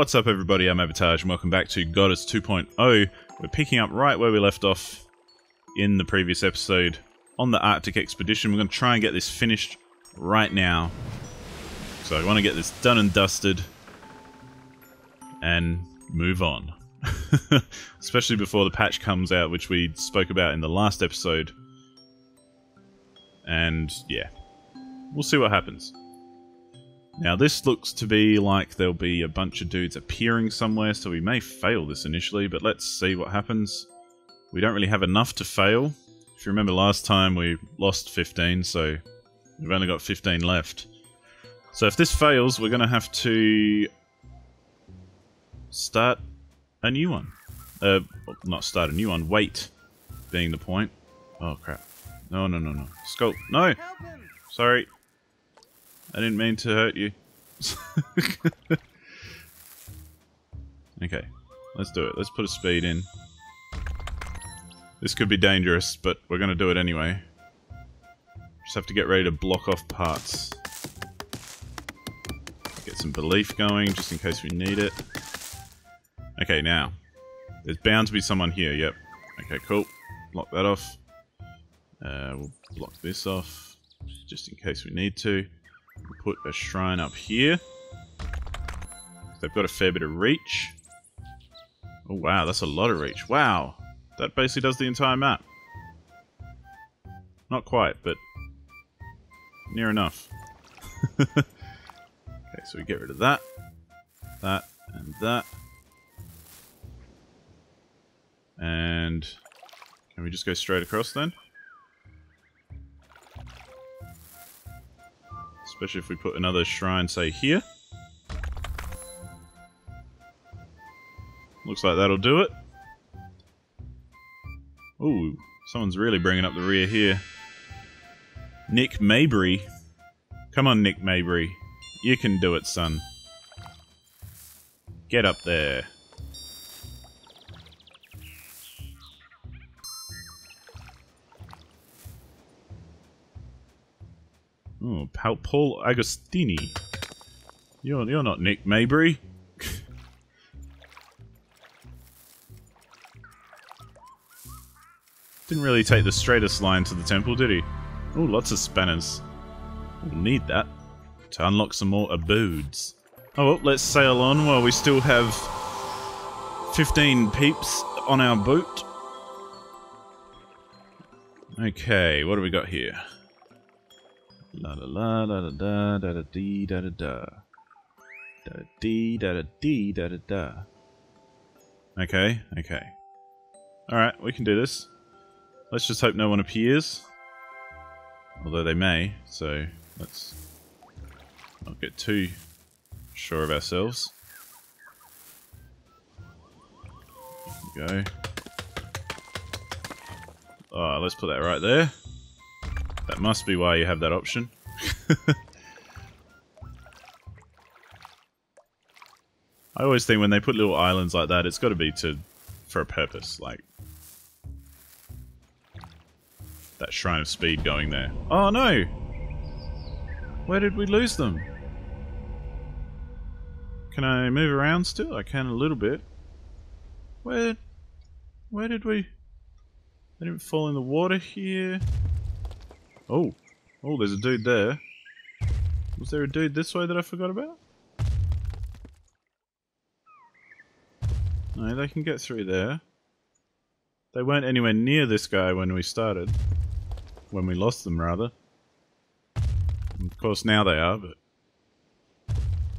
What's up everybody, I'm Abatage and welcome back to Godus 2.0. We're picking up right where we left off in the previous episode on the Arctic expedition. We're going to try and get this finished right now. So I want to get this done and dusted and move on. Especially before the patch comes out, which we spoke about in the last episode. And yeah, we'll see what happens. Now this looks to be like there'll be a bunch of dudes appearing somewhere, so we may fail this initially, but let's see what happens. We don't really have enough to fail. If you remember last time we lost 15, so we've only got 15 left. So if this fails, we're going to have to start a new one. Not start a new one, wait being the point. Oh crap. No. Sculpt. No! Sorry. I didn't mean to hurt you. Okay, let's do it. Let's put a speed in. This could be dangerous, but we're going to do it anyway. Just have to get ready to block off parts. Get some belief going, just in case we need it. Okay, now. There's bound to be someone here, yep. Okay, cool. Block that off. We'll block this off, just in case we need to. We'll put a shrine up here. They've got a fair bit of reach. Oh wow, that's a lot of reach. Wow, that basically does the entire map. Not quite, but near enough. Okay, so we get rid of that, that, and that. And can we just go straight across then? Especially if we put another shrine, say, here. Looks like that'll do it. Ooh, someone's really bringing up the rear here. Nick Mabry. Come on, Nick Mabry. You can do it, son. Get up there. Oh, Paul Agostini. You're not Nick Mabry. Didn't really take the straightest line to the temple, did he? Oh, lots of spanners. We'll need that to unlock some more abodes. Oh, well, let's sail on while we still have 15 peeps on our boat. Okay, what do we got here? La la la la da da da dee da da da da dee da da dee da da da. Okay. Alright, we can do this. Let's just hope no one appears. Although they may, so let's not get too sure of ourselves. There we go. Oh, let's put that right there. That must be why you have that option. I always think when they put little islands like that, it's got to be for a purpose, like that Shrine of Speed going there. Oh no! Where did we lose them? Can I move around still? I can a little bit. Where did we... They didn't fall in the water here. Oh, there's a dude there. Was there a dude this way that I forgot about? No, they can get through there. They weren't anywhere near this guy when we started. When we lost them, rather. And of course, now they are, but...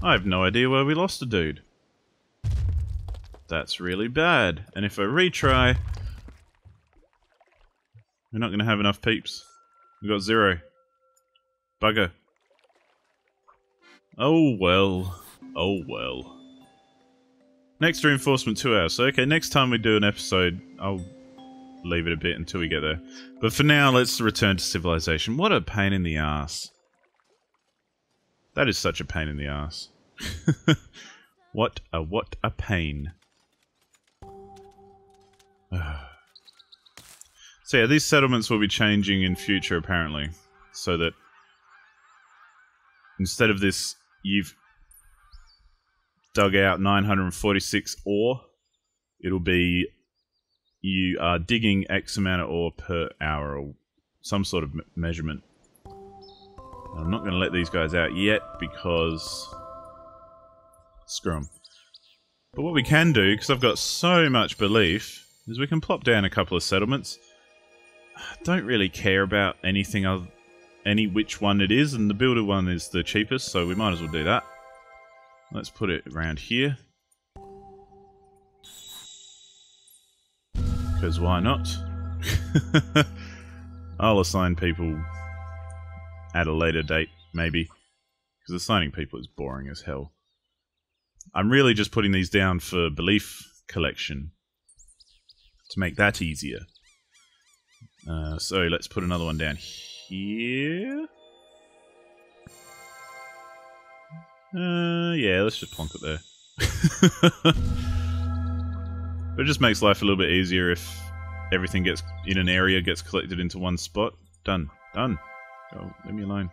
I have no idea where we lost a dude. That's really bad. And if I retry... we're not going to have enough peeps. We got 0. Bugger. Oh well. Oh well. Next reinforcement 2 hours. So okay, next time we do an episode, I'll leave it a bit until we get there. But for now, let's return to civilization. What a pain in the ass. That is such a pain in the ass. What a pain. So yeah, these settlements will be changing in future apparently, so that instead of this, you've dug out 946 ore, it'll be you are digging X amount of ore per hour, or some sort of measurement. I'm not going to let these guys out yet because screw them. But what we can do, because I've got so much belief, is we can plop down a couple of settlements. I don't really care about anything other, which one it is, and the builder one is the cheapest, so we might as well do that. Let's put it around here. Because why not? I'll assign people at a later date, maybe. Because assigning people is boring as hell. I'm really just putting these down for belief collection. To make that easier. So let's put another one down here. Yeah, let's just plonk it there. But it just makes life a little bit easier if everything gets in an area gets collected into one spot. Done. Done. Go, leave me alone.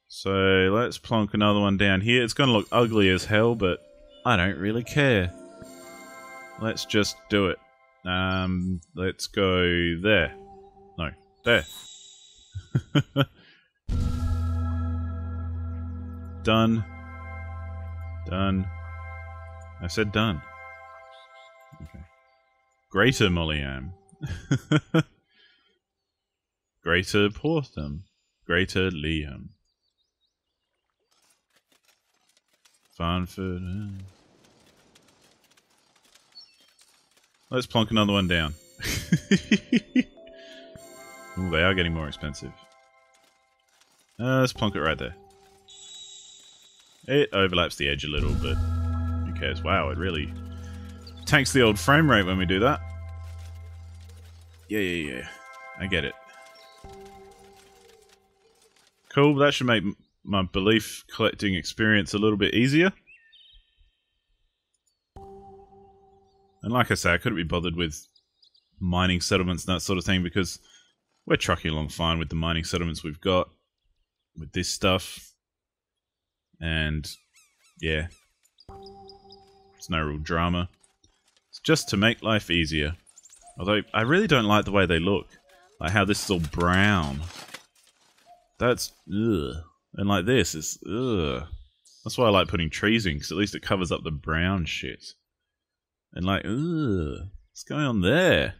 So let's plonk another one down here. It's going to look ugly as hell, but I don't really care. Let's just do it. Let's go there. No, there. Done. Done. I said done. Okay. Greater Mollyam. Greater Portham. Greater Liam. Farnford. Let's plonk another one down. Ooh, they are getting more expensive. Let's plonk it right there. It overlaps the edge a little, but who cares? Wow, it really tanks the old frame rate when we do that. Yeah. I get it. Cool, that should make my belief collecting experience a little bit easier. And like I say, I couldn't be bothered with mining settlements and that sort of thing because we're trucking along fine with the mining settlements we've got with this stuff. And yeah, it's no real drama. It's just to make life easier. Although I really don't like the way they look. Like how this is all brown. That's ugh. And like this is ugh. That's why I like putting trees in, because at least it covers up the brown shit. And like, ugh, what's going on there?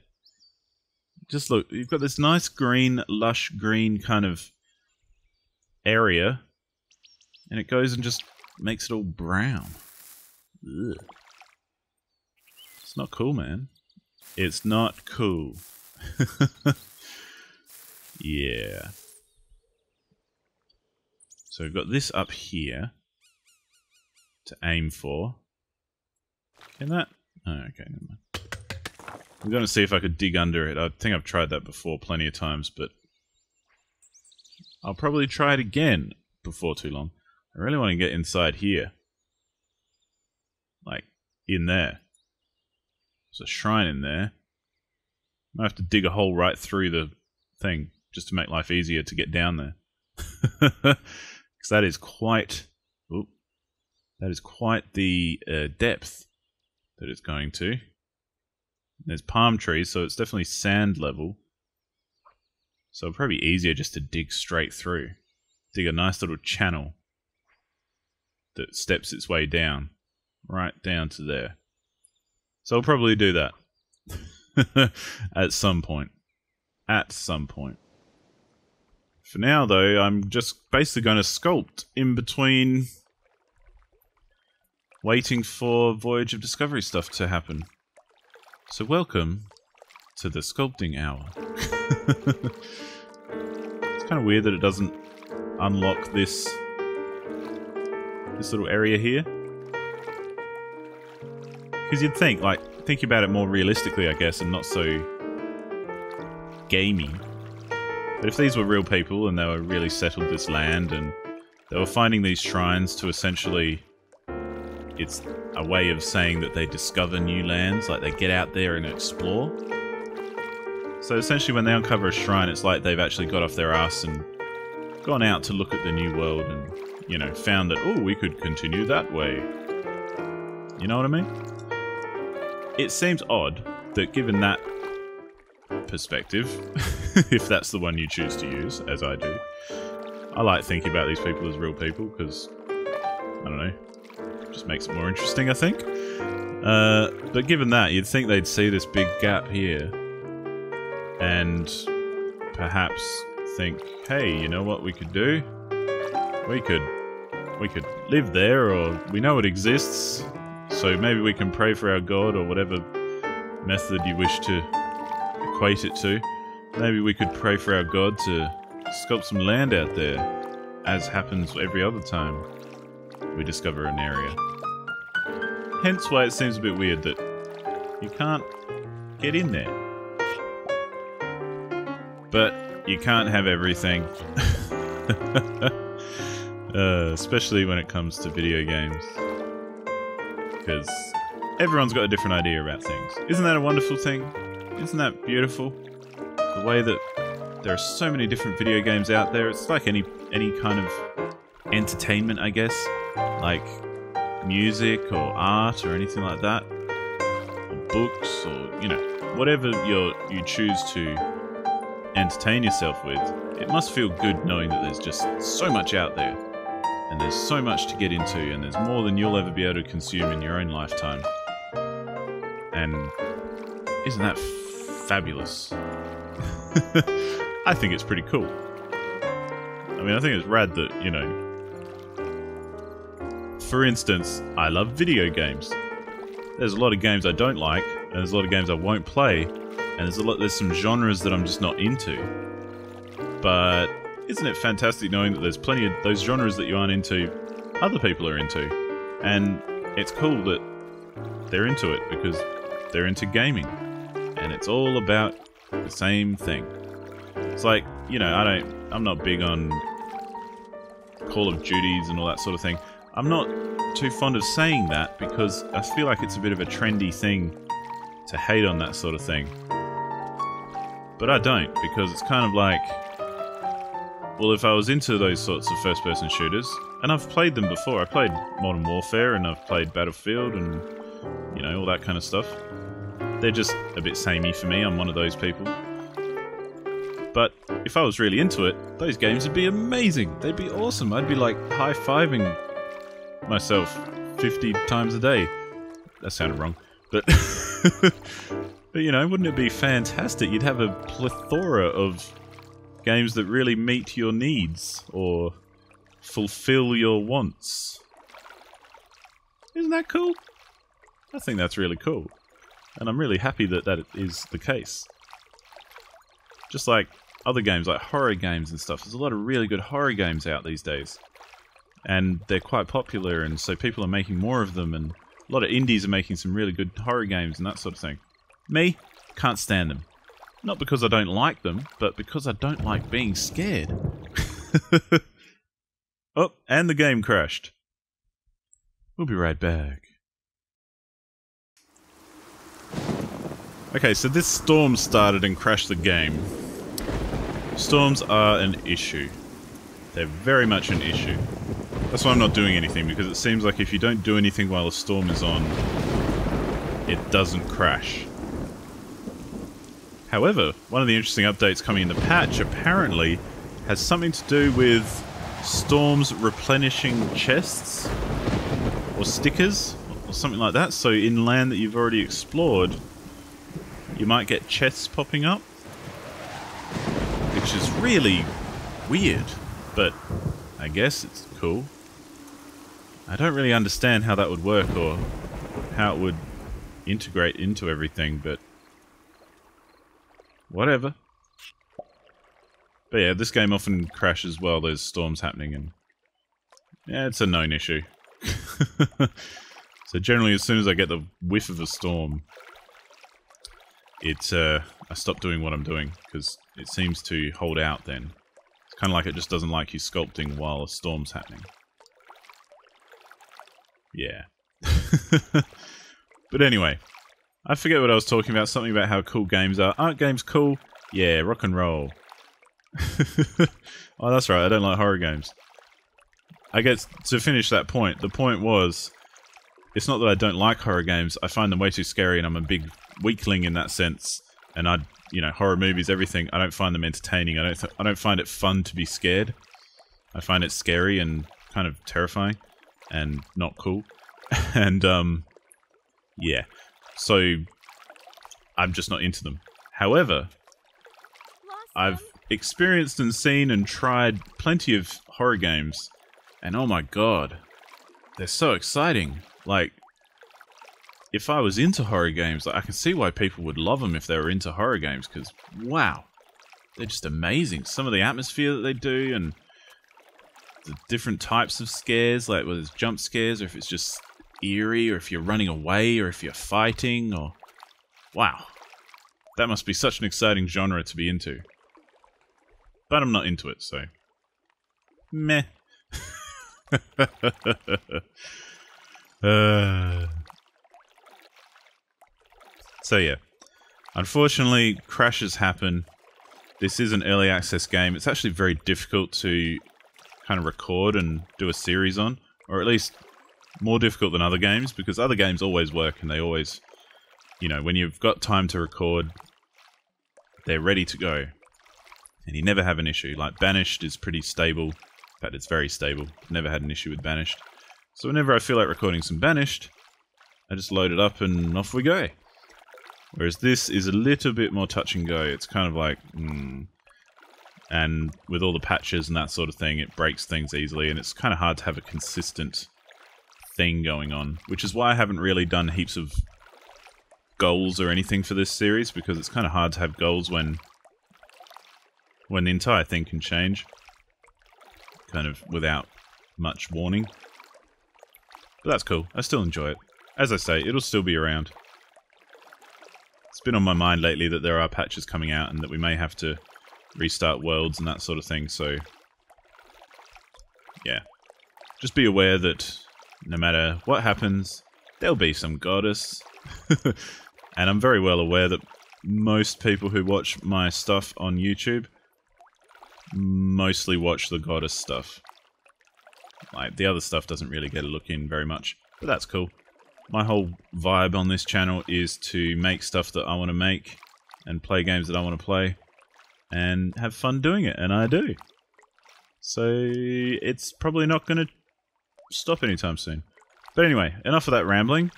Just look, you've got this nice green, lush green kind of area. And it goes and just makes it all brown. Ugh. It's not cool, man. It's not cool. Yeah. So we've got this up here to aim for. Can that? Oh, okay, never mind. I'm going to see if I could dig under it. I think I've tried that before plenty of times, but I'll probably try it again before too long. I really want to get inside here. Like, in there. There's a shrine in there. I might have to dig a hole right through the thing, just to make life easier to get down there. Because that is quite... Ooh, that is quite the depth that it's going to. There's palm trees, so it's definitely sand level. So it'll probably be easier just to dig straight through. Dig a nice little channel that steps its way down. Right down to there. So I'll probably do that. At some point. At some point. For now, though, I'm just basically going to sculpt in between waiting for Voyage of Discovery stuff to happen. So welcome to the sculpting hour. It's kind of weird that it doesn't unlock this little area here. Because you'd think, like, thinking about it more realistically, I guess, and not so gamey. But if these were real people and they were really settled this land and they were finding these shrines to essentially... It's a way of saying that they discover new lands, like they get out there and explore. So essentially when they uncover a shrine, it's like they've actually got off their ass and gone out to look at the new world and, you know, found that, oh, we could continue that way. You know what I mean? It seems odd that given that perspective, if that's the one you choose to use, as I do, I like thinking about these people as real people, because, I don't know, just makes it more interesting, I think. But given that, you'd think they'd see this big gap here, and perhaps think, hey, you know what we could do? We could live there, or we know it exists, so maybe we can pray for our god, or whatever method you wish to equate it to. Maybe we could pray for our god to sculpt some land out there, as happens every other time we discover an area. Hence why it seems a bit weird that you can't get in there. But you can't have everything. Especially when it comes to video games. Because everyone's got a different idea about things. Isn't that a wonderful thing? Isn't that beautiful? The way that there are so many different video games out there. It's like any kind of entertainment, I guess. Like music or art or anything like that. Or books or, you know, whatever you choose to entertain yourself with. It must feel good knowing that there's just so much out there. And there's so much to get into, and there's more than you'll ever be able to consume in your own lifetime. And isn't that fabulous? I think it's pretty cool. I mean, I think it's rad that, you know... For instance, I love video games. There's a lot of games I don't like, and there's a lot of games I won't play, and there's some genres that I'm just not into. But isn't it fantastic knowing that there's plenty of those genres that you aren't into, other people are into? And it's cool that they're into it because they're into gaming. And it's all about the same thing. It's like, you know, I'm not big on Call of Duties and all that sort of thing. I'm not too fond of saying that because I feel like it's a bit of a trendy thing to hate on that sort of thing. But I don't, because it's kind of like, well, if I was into those sorts of first-person shooters, and I've played them before, I played Modern Warfare and I've played Battlefield and, you know, all that kind of stuff. They're just a bit samey for me, I'm one of those people. But if I was really into it, those games would be amazing. They'd be awesome. I'd be like high-fiving myself 50 times a day. That sounded wrong. But, but you know, wouldn't it be fantastic? You'd have a plethora of games that really meet your needs or fulfill your wants. Isn't that cool? I think that's really cool. And I'm really happy that that is the case. Just like other games, like horror games and stuff. There's a lot of really good horror games out these days. And they're quite popular, and so people are making more of them, and a lot of indies are making some really good horror games and that sort of thing. Me, can't stand them. Not because I don't like them, but because I don't like being scared. Oh, and the game crashed. We'll be right back. Okay, so this storm started and crashed the game. Storms are an issue. They're very much an issue. That's why I'm not doing anything, because it seems like if you don't do anything while a storm is on, it doesn't crash. However, one of the interesting updates coming in the patch apparently has something to do with storms replenishing chests or stickers or something like that. So in land that you've already explored, you might get chests popping up, which is really weird, but I guess it's cool. I don't really understand how that would work or how it would integrate into everything, but whatever. But yeah, this game often crashes while there's storms happening, and yeah, it's a known issue. So generally, as soon as I get the whiff of a storm, I stop doing what I'm doing, because it seems to hold out then. It's kind of like it just doesn't like you sculpting while a storm's happening. Yeah. But anyway, I forget what I was talking about, something about how cool games are. Aren't games cool? Yeah, rock and roll. Oh, that's right, I don't like horror games. I guess to finish that point, the point was, it's not that I don't like horror games. I find them way too scary, and I'm a big weakling in that sense. And horror movies, everything. I don't find them entertaining. I don't find it fun to be scared. I find it scary and kind of terrifying, and not cool. And yeah, so I'm just not into them. However, I've experienced and seen and tried plenty of horror games, and oh my god, they're so exciting. Like, if I was into horror games, I can see why people would love them if they were into horror games, because, wow, they're just amazing. Some of the atmosphere that they do, and the different types of scares, like whether it's jump scares, or if it's just eerie, or if you're running away, or if you're fighting, or... Wow. That must be such an exciting genre to be into. But I'm not into it, so... Meh. So yeah, unfortunately, crashes happen. This is an early access game. It's actually very difficult to kind of record and do a series on, or at least more difficult than other games, because other games always work and they always, when you've got time to record, they're ready to go. And you never have an issue. Like Banished is pretty stable. In fact, it's very stable. Never had an issue with Banished. So whenever I feel like recording some Banished, I just load it up and off we go. Whereas this is a little bit more touch and go. It's kind of like, and with all the patches and that sort of thing, it breaks things easily, and it's kind of hard to have a consistent thing going on, which is why I haven't really done heaps of goals or anything for this series, because it's kind of hard to have goals when the entire thing can change, kind of without much warning. But that's cool. I still enjoy it. As I say, it'll still be around. It's been on my mind lately that there are patches coming out and that we may have to restart worlds and that sort of thing, so... yeah. Just be aware that no matter what happens, there'll be some Godus. And I'm very well aware that most people who watch my stuff on YouTube mostly watch the Godus stuff. Like, the other stuff doesn't really get a look in very much, but that's cool. My whole vibe on this channel is to make stuff that I want to make, and play games that I want to play, and have fun doing it, and I do. So, it's probably not going to stop anytime soon. But anyway, enough of that rambling.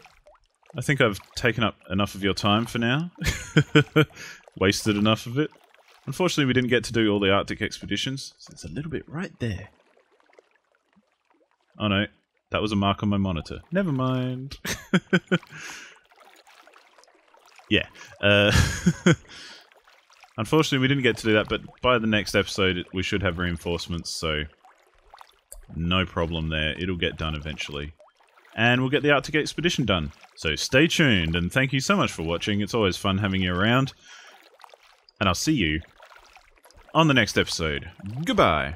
I think I've taken up enough of your time for now. Wasted enough of it. Unfortunately, we didn't get to do all the Arctic expeditions, so it's a little bit right there. Oh no, that was a mark on my monitor. Never mind. Yeah. Unfortunately, we didn't get to do that, but by the next episode, we should have reinforcements, so no problem there. It'll get done eventually. And we'll get the Arctic expedition done. So stay tuned, and thank you so much for watching. It's always fun having you around. And I'll see you on the next episode. Goodbye.